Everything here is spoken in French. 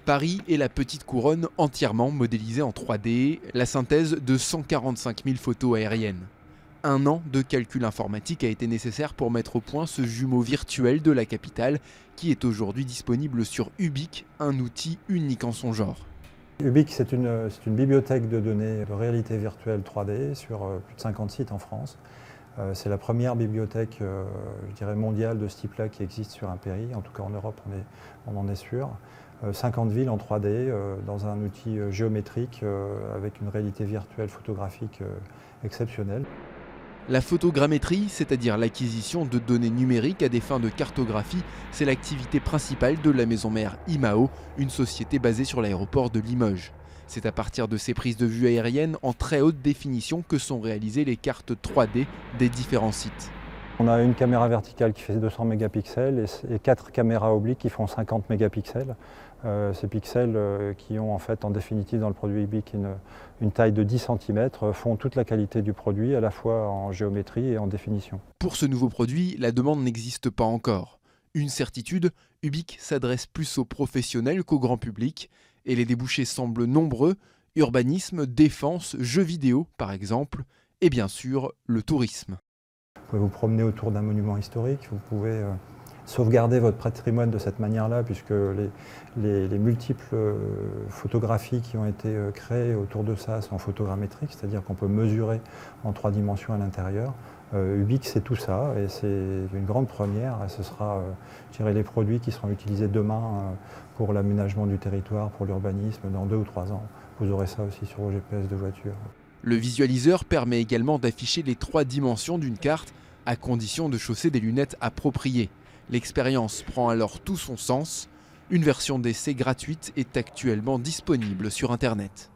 Paris et la petite couronne entièrement modélisée en 3D, la synthèse de 145 000 photos aériennes. Un an de calcul informatique a été nécessaire pour mettre au point ce jumeau virtuel de la capitale qui est aujourd'hui disponible sur Ubique, un outil unique en son genre. Ubique, c'est une bibliothèque de données de réalité virtuelle 3D sur plus de 50 sites en France. C'est la première bibliothèque je dirais mondiale de ce type-là qui existe sur un pays, en tout cas en Europe on en est sûr. 50 villes en 3D dans un outil géométrique avec une réalité virtuelle photographique exceptionnelle. La photogrammétrie, c'est-à-dire l'acquisition de données numériques à des fins de cartographie, c'est l'activité principale de la maison mère IMAO, une société basée sur l'aéroport de Limoges. C'est à partir de ces prises de vue aériennes en très haute définition que sont réalisées les cartes 3D des différents sites. On a une caméra verticale qui fait 200 mégapixels et 4 caméras obliques qui font 50 mégapixels. Ces pixels qui ont en fait en définitive dans le produit Ubique une taille de 10 cm font toute la qualité du produit à la fois en géométrie et en définition. Pour ce nouveau produit, la demande n'existe pas encore. Une certitude, Ubique s'adresse plus aux professionnels qu'au grand public et les débouchés semblent nombreux, urbanisme, défense, jeux vidéo par exemple, et bien sûr le tourisme. Vous pouvez vous promener autour d'un monument historique, vous pouvez sauvegarder votre patrimoine de cette manière-là, puisque les multiples photographies qui ont été créées autour de ça sont photogrammétriques, c'est-à-dire qu'on peut mesurer en 3 dimensions à l'intérieur. Ubique, c'est tout ça, et c'est une grande première, et ce sera je dirais, les produits qui seront utilisés demain pour l'aménagement du territoire, pour l'urbanisme, dans 2 ou 3 ans. Vous aurez ça aussi sur vos GPS de voiture. Le visualiseur permet également d'afficher les 3 dimensions d'une carte, à condition de chausser des lunettes appropriées. L'expérience prend alors tout son sens. Une version d'essai gratuite est actuellement disponible sur Internet.